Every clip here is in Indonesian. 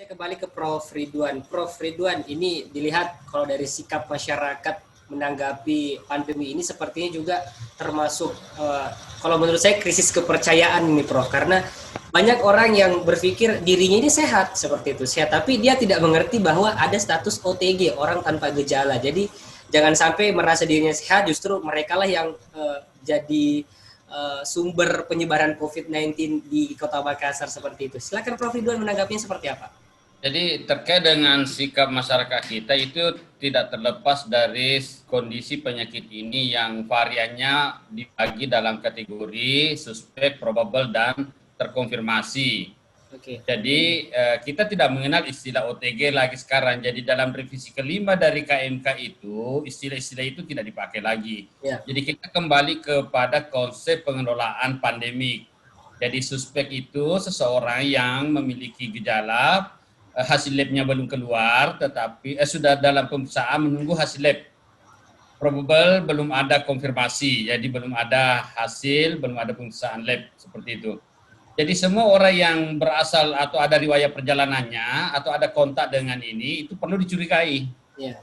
kembali ke Prof. Ridwan. Prof. Ridwan, ini dilihat kalau dari sikap masyarakat menanggapi pandemi ini sepertinya juga termasuk, kalau menurut saya krisis kepercayaan ini Prof. Karena banyak orang yang berpikir dirinya ini sehat, seperti itu, sehat, tapi dia tidak mengerti bahwa ada status OTG, orang tanpa gejala. Jadi jangan sampai merasa dirinya sehat, justru mereka lah yang jadi sumber penyebaran COVID-19 di Kota Makassar seperti itu. Silakan Prof. Ridwan menanggapinya seperti apa? Jadi terkait dengan sikap masyarakat kita itu tidak terlepas dari kondisi penyakit ini yang variannya dibagi dalam kategori suspek, probable, dan terkonfirmasi. Oke. Jadi kita tidak mengenal istilah OTG lagi sekarang. Jadi dalam revisi kelima dari KMK itu istilah-istilah itu tidak dipakai lagi. Ya. Jadi kita kembali kepada konsep pengelolaan pandemik. Jadi suspek itu seseorang yang memiliki gejala, hasil labnya belum keluar, tetapi sudah dalam pemeriksaan menunggu hasil lab. Probable belum ada konfirmasi, jadi belum ada hasil, belum ada pemeriksaan lab, seperti itu. Jadi semua orang yang berasal atau ada riwayat perjalanannya atau ada kontak dengan ini itu perlu dicurigai. Ya.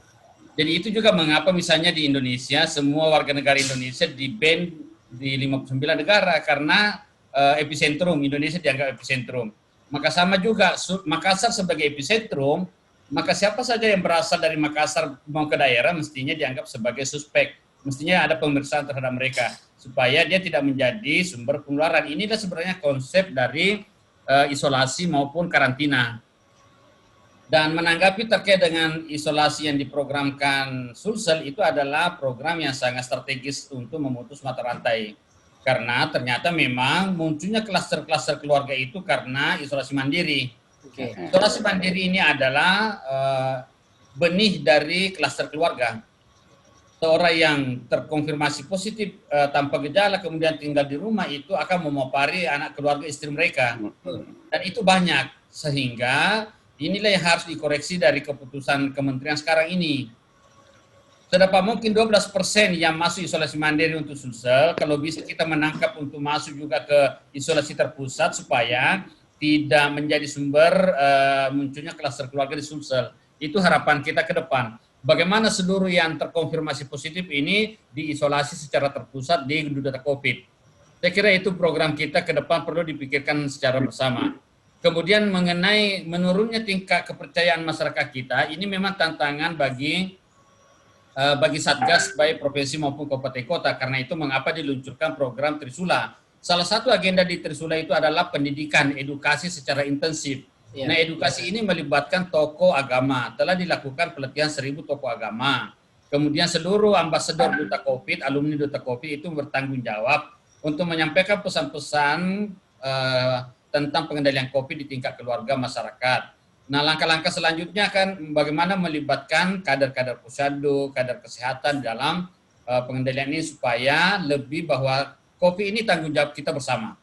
Jadi itu juga mengapa misalnya di Indonesia semua warga negara Indonesia di-ban di 59 negara karena epicentrum, Indonesia dianggap epicentrum. Maka sama juga Makassar sebagai epicentrum, maka siapa saja yang berasal dari Makassar mau ke daerah mestinya dianggap sebagai suspek. Mestinya ada pemeriksaan terhadap mereka supaya dia tidak menjadi sumber penularan. Inilah sebenarnya konsep dari isolasi maupun karantina. Dan menanggapi terkait dengan isolasi yang diprogramkan Sulsel itu adalah program yang sangat strategis untuk memutus mata rantai. Karena ternyata memang munculnya klaster-klaster keluarga itu karena isolasi mandiri. Oke. Isolasi mandiri ini adalah benih dari klaster keluarga. Seorang yang terkonfirmasi positif tanpa gejala kemudian tinggal di rumah itu akan memapari anak keluarga istri mereka. Dan itu banyak, sehingga inilah yang harus dikoreksi dari keputusan kementerian sekarang ini. Sedapat mungkin 12% yang masuk isolasi mandiri untuk Sulsel, kalau bisa kita menangkap untuk masuk juga ke isolasi terpusat supaya tidak menjadi sumber munculnya klaster keluarga di Sulsel. Itu harapan kita ke depan. Bagaimana seluruh yang terkonfirmasi positif ini diisolasi secara terpusat di Data Covid. Saya kira itu program kita ke depan perlu dipikirkan secara bersama. Kemudian mengenai menurunnya tingkat kepercayaan masyarakat kita, ini memang tantangan bagi Satgas baik provinsi maupun kabupaten kota. Karena itu mengapa diluncurkan program Trisula. Salah satu agenda di Trisula itu adalah pendidikan, edukasi secara intensif. Nah, edukasi ini melibatkan tokoh agama. Telah dilakukan pelatihan 1.000 tokoh agama. Kemudian seluruh ambasador Duta Covid, alumni Duta Covid itu bertanggung jawab untuk menyampaikan pesan-pesan tentang pengendalian Covid di tingkat keluarga masyarakat. Nah, langkah-langkah selanjutnya kan bagaimana melibatkan kader-kader Pushado, kader kesehatan dalam pengendalian ini supaya lebih bahwa COVID ini tanggung jawab kita bersama.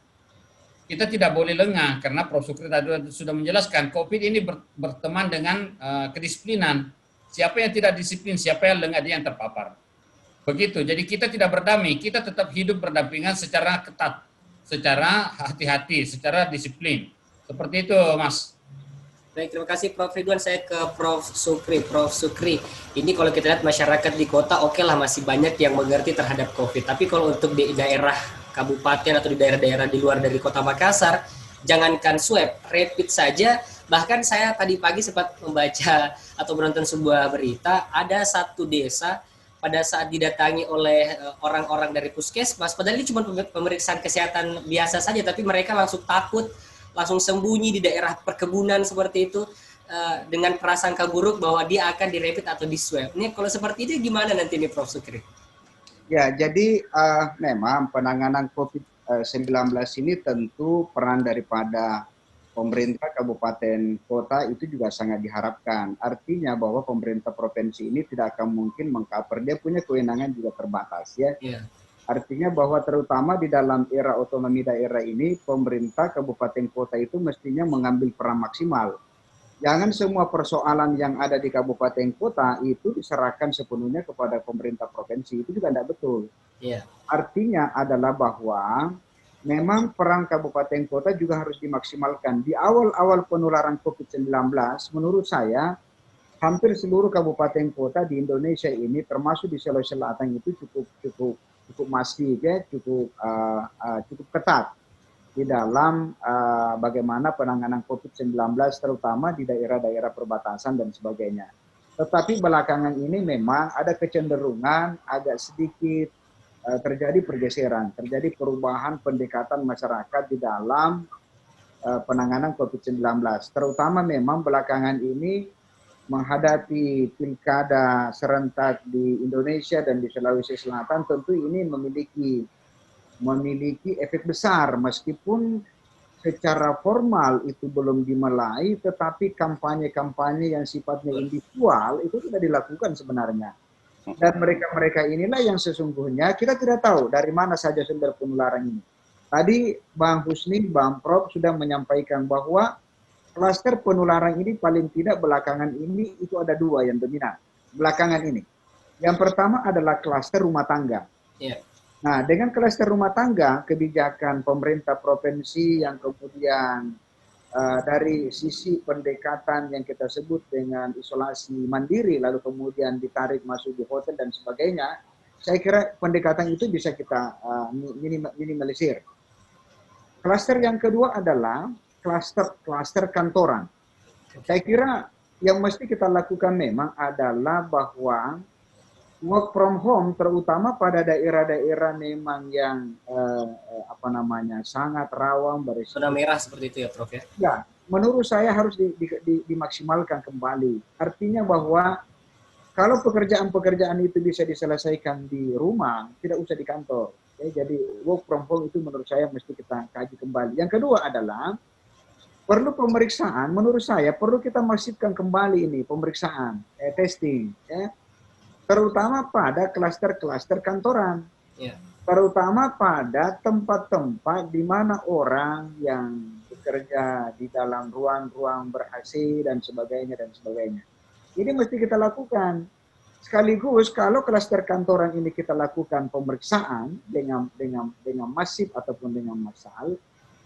Kita tidak boleh lengah karena Prof. Sukri tadi sudah menjelaskan COVID ini berteman dengan kedisiplinan. Siapa yang tidak disiplin, siapa yang lengah dia yang terpapar. Begitu. Jadi kita tidak berdamai, kita tetap hidup berdampingan secara ketat, secara hati-hati, secara disiplin. Seperti itu, Mas. Baik, terima kasih Prof. Ridwan. Saya ke Prof. Sukri. Prof. Sukri, ini kalau kita lihat masyarakat di kota oke lah masih banyak yang mengerti terhadap COVID. Tapi kalau untuk di daerah kabupaten atau di daerah-daerah di luar dari Kota Makassar, jangankan swab, rapid saja. Bahkan saya tadi pagi sempat membaca atau menonton sebuah berita, ada satu desa pada saat didatangi oleh orang-orang dari puskesmas, padahal ini cuma pemeriksaan kesehatan biasa saja, tapi mereka langsung takut, langsung sembunyi di daerah perkebunan seperti itu dengan prasangka buruk bahwa dia akan direpit atau di swab. Ini kalau seperti itu gimana nanti nih Prof. Sukri? Ya, jadi memang penanganan COVID-19 ini tentu peran daripada pemerintah kabupaten kota itu juga sangat diharapkan. Artinya bahwa pemerintah provinsi ini tidak akan mungkin mengcover, dia punya kewenangan juga terbatas ya. Yeah. Artinya bahwa terutama di dalam era otonomi daerah ini, pemerintah kabupaten kota itu mestinya mengambil peran maksimal. Jangan semua persoalan yang ada di kabupaten kota itu diserahkan sepenuhnya kepada pemerintah provinsi. Itu juga tidak betul. Yeah. Artinya adalah bahwa memang peran kabupaten kota juga harus dimaksimalkan. Di awal-awal penularan COVID-19, menurut saya, hampir seluruh kabupaten kota di Indonesia ini, termasuk di Sulawesi Selatan itu cukup masif, ya, cukup ketat di dalam bagaimana penanganan COVID-19, terutama di daerah-daerah perbatasan dan sebagainya. Tetapi belakangan ini memang ada kecenderungan agak sedikit terjadi pergeseran, terjadi perubahan pendekatan masyarakat di dalam penanganan COVID-19. Terutama memang belakangan ini menghadapi pilkada serentak di Indonesia dan di Sulawesi Selatan, tentu ini memiliki efek besar, meskipun secara formal itu belum dimulai, tetapi kampanye-kampanye yang sifatnya individual itu sudah dilakukan sebenarnya. Dan mereka-mereka inilah yang sesungguhnya kita tidak tahu dari mana saja sumber penularan ini. Tadi Bang Husni, Bang Prof sudah menyampaikan bahwa klaster penularan ini paling tidak belakangan ini itu ada dua yang dominan. Belakangan ini. Yang pertama adalah klaster rumah tangga. Yeah. Nah, dengan klaster rumah tangga, kebijakan pemerintah provinsi yang kemudian dari sisi pendekatan yang kita sebut dengan isolasi mandiri, lalu kemudian ditarik masuk di hotel dan sebagainya, saya kira pendekatan itu bisa kita minimalisir. Klaster yang kedua adalah klaster kantoran. Saya kira yang mesti kita lakukan memang adalah bahwa work from home, terutama pada daerah-daerah memang yang sangat rawan berisiko. Zona merah seperti itu ya, Prof ya? Ya, menurut saya harus dimaksimalkan kembali. Artinya bahwa kalau pekerjaan-pekerjaan itu bisa diselesaikan di rumah, tidak usah di kantor. Ya, jadi work from home itu menurut saya mesti kita kaji kembali. Yang kedua adalah perlu pemeriksaan. Menurut saya perlu kita masifkan kembali ini pemeriksaan, testing, ya. Terutama pada klaster-klaster kantoran, terutama pada tempat-tempat di mana orang yang bekerja di dalam ruang-ruang ber-AC dan sebagainya dan sebagainya. Ini mesti kita lakukan. Sekaligus kalau klaster kantoran ini kita lakukan pemeriksaan dengan masif ataupun dengan massal,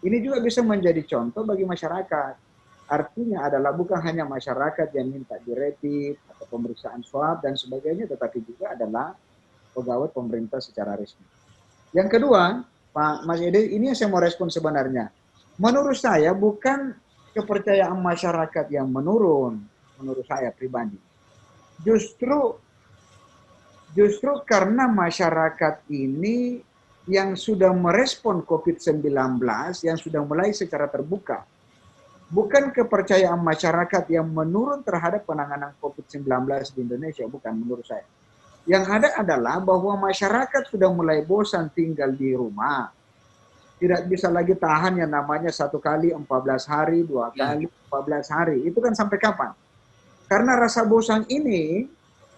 ini juga bisa menjadi contoh bagi masyarakat. Artinya adalah bukan hanya masyarakat yang minta direpit atau pemeriksaan swab dan sebagainya, tetapi juga adalah pegawai pemerintah secara resmi. Yang kedua, Pak Mas Ede, ini yang saya mau respon sebenarnya. Menurut saya bukan kepercayaan masyarakat yang menurun, menurut saya pribadi. Justru karena masyarakat ini yang sudah merespon COVID-19, yang sudah mulai secara terbuka. Bukan kepercayaan masyarakat yang menurun terhadap penanganan COVID-19 di Indonesia, bukan menurut saya. Yang ada adalah bahwa masyarakat sudah mulai bosan tinggal di rumah. Tidak bisa lagi tahan yang namanya 1 kali 14 hari, 2 kali 14 hari. Itu kan sampai kapan? Karena rasa bosan ini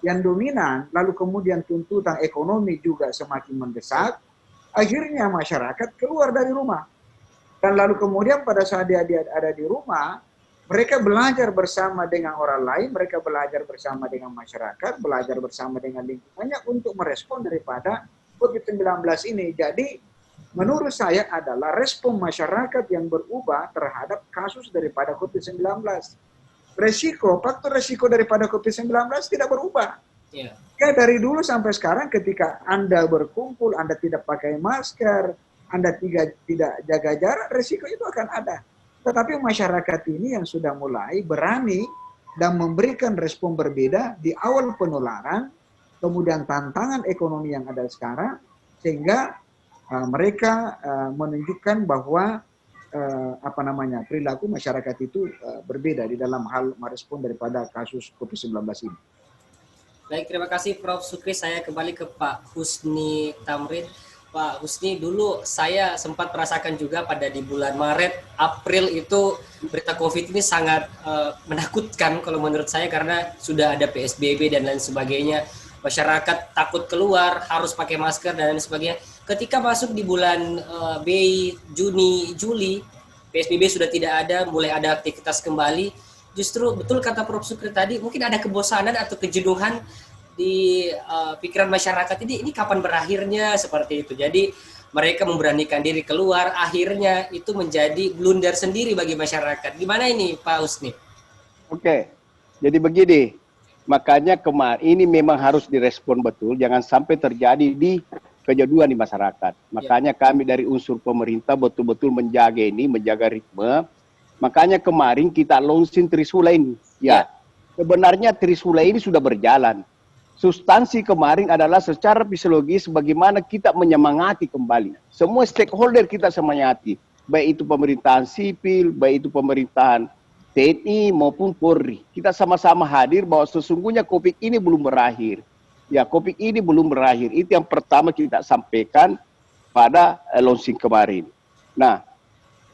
yang dominan, lalu kemudian tuntutan ekonomi juga semakin mendesak, akhirnya masyarakat keluar dari rumah. Dan lalu kemudian pada saat dia ada di rumah, mereka belajar bersama dengan orang lain, mereka belajar bersama dengan masyarakat, belajar bersama dengan lingkungannya untuk merespon daripada COVID-19 ini. Jadi menurut saya adalah respon masyarakat yang berubah terhadap kasus daripada COVID-19. Faktor resiko daripada COVID-19 tidak berubah. Ya, dari dulu sampai sekarang ketika Anda berkumpul, Anda tidak pakai masker, Anda tidak jaga jarak, resiko itu akan ada. Tetapi masyarakat ini yang sudah mulai berani dan memberikan respon berbeda di awal penularan, kemudian tantangan ekonomi yang ada sekarang, sehingga mereka menunjukkan bahwa perilaku masyarakat itu berbeda di dalam hal merespon daripada kasus COVID-19 ini. Baik, terima kasih Prof. Sukri. Saya kembali ke Pak Husni Tamrin. Pak Husni, dulu saya sempat merasakan juga pada di bulan Maret, April itu berita COVID ini sangat menakutkan kalau menurut saya karena sudah ada PSBB dan lain sebagainya. Masyarakat takut keluar, harus pakai masker dan lain sebagainya. Ketika masuk di bulan Mei, Juni, Juli, PSBB sudah tidak ada, mulai ada aktivitas kembali. Justru betul kata Prof. Sukri tadi, mungkin ada kebosanan atau kejenuhan di pikiran masyarakat ini kapan berakhirnya seperti itu. Jadi mereka memberanikan diri keluar, akhirnya itu menjadi blunder sendiri bagi masyarakat. Gimana ini Pak Usni? Oke, jadi begini, makanya kemarin ini memang harus direspon betul, jangan sampai terjadi di kejenuhan di masyarakat. Makanya kami dari unsur pemerintah betul-betul menjaga ini, menjaga ritme. Makanya kemarin kita launching Trisula ini. Ya, sebenarnya Trisula ini sudah berjalan. Substansi kemarin adalah secara fisiologis bagaimana kita menyemangati kembali. Semua stakeholder kita semangati, baik itu pemerintahan sipil, baik itu pemerintahan TNI maupun Polri. Kita sama-sama hadir bahwa sesungguhnya COVID ini belum berakhir. Ya, COVID ini belum berakhir. Itu yang pertama kita sampaikan pada launching kemarin. Nah,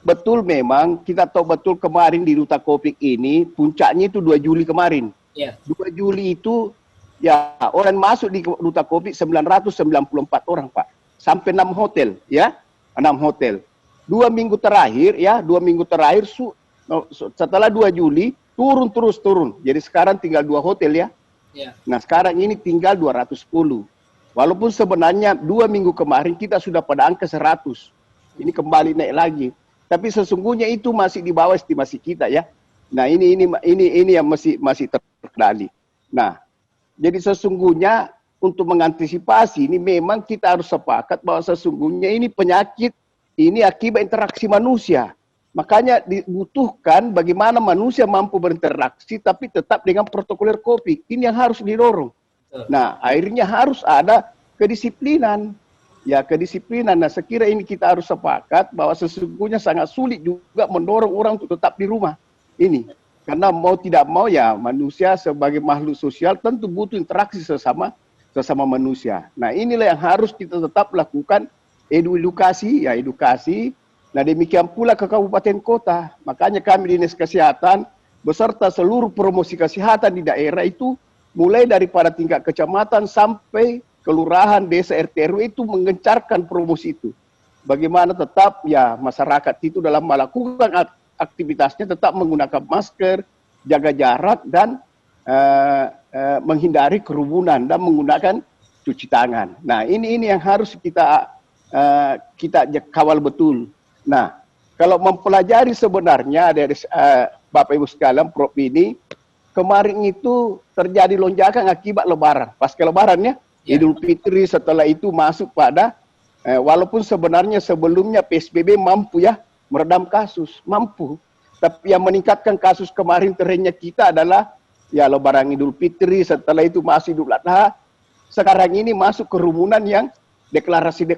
betul memang kita tahu betul kemarin di Duta COVID ini puncaknya itu 2 Juli kemarin. 2 Juli itu ya orang masuk di Duta COVID 994 orang, Pak. Sampai 6 hotel, ya. 6 hotel. 2 minggu terakhir ya, 2 minggu terakhir setelah 2 Juli turun terus turun. Jadi sekarang tinggal 2 hotel ya. Nah sekarang ini tinggal 210. Walaupun sebenarnya 2 minggu kemarin kita sudah pada angka 100. Ini kembali naik lagi. Tapi sesungguhnya itu masih di bawah estimasi kita ya. Nah ini yang masih terkendali. Nah jadi sesungguhnya untuk mengantisipasi ini memang kita harus sepakat bahwa sesungguhnya ini penyakit ini akibat interaksi manusia. Makanya dibutuhkan bagaimana manusia mampu berinteraksi tapi tetap dengan protokoler COVID. Ini yang harus didorong. Nah, akhirnya harus ada kedisiplinan. Ya, kedisiplinan. Nah, sekira ini kita harus sepakat bahwa sesungguhnya sangat sulit juga mendorong orang untuk tetap di rumah. Ini. Karena mau tidak mau ya manusia sebagai makhluk sosial tentu butuh interaksi sesama manusia. Nah, inilah yang harus kita tetap lakukan edukasi. Nah demikian pula ke kabupaten kota. Makanya kami Dinas Kesehatan beserta seluruh promosi kesehatan di daerah itu mulai daripada tingkat kecamatan sampai kelurahan, desa, RT RW itu mengencarkan promosi itu. Bagaimana tetap ya masyarakat itu dalam melakukan aktivitasnya tetap menggunakan masker, jaga jarak dan menghindari kerumunan dan menggunakan cuci tangan. Nah ini yang harus kita kawal betul. Nah, kalau mempelajari sebenarnya dari Bapak Ibu sekalian, Prof ini kemarin itu terjadi lonjakan akibat Lebaran, pasca Lebaran ya, Idul Fitri setelah itu masuk pada walaupun sebenarnya sebelumnya PSBB mampu ya meredam kasus, mampu, tapi yang meningkatkan kasus kemarin trennya kita adalah ya Lebaran Idul Fitri, setelah itu masih Idul Adha, sekarang ini masuk kerumunan yang deklarasi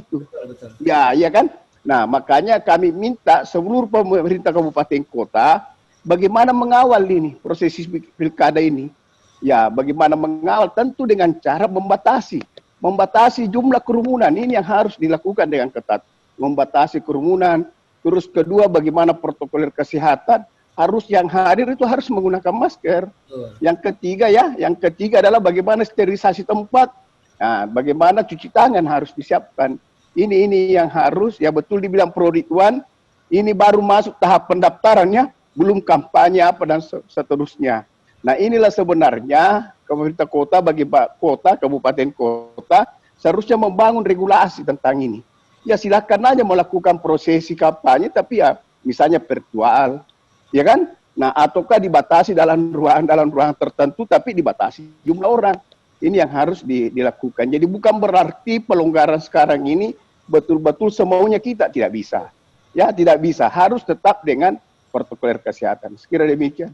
itu. Betul. Ya kan? Nah, makanya kami minta seluruh pemerintah kabupaten kota bagaimana mengawal ini proses pilkada ini. Ya, bagaimana mengawal tentu dengan cara membatasi jumlah kerumunan. Ini yang harus dilakukan dengan ketat. Membatasi kerumunan. Terus kedua, bagaimana protokol kesehatan harus yang hadir itu harus menggunakan masker. Yang ketiga adalah bagaimana sterilisasi tempat. Nah, bagaimana cuci tangan harus disiapkan. Ini yang harus, ya betul dibilang Pro Ridwan, ini baru masuk tahap pendaftarannya, belum kampanye apa dan seterusnya. Nah inilah sebenarnya pemerintah kota bagi kota, kabupaten kota, seharusnya membangun regulasi tentang ini. Ya silakan aja melakukan prosesi kampanye, tapi ya misalnya virtual, ya kan? Nah ataukah dibatasi dalam ruangan tertentu, tapi dibatasi jumlah orang. Ini yang harus dilakukan. Jadi bukan berarti pelonggaran sekarang ini betul-betul semaunya kita, tidak bisa. Ya, tidak bisa. Harus tetap dengan protokol kesehatan. Sekira demikian.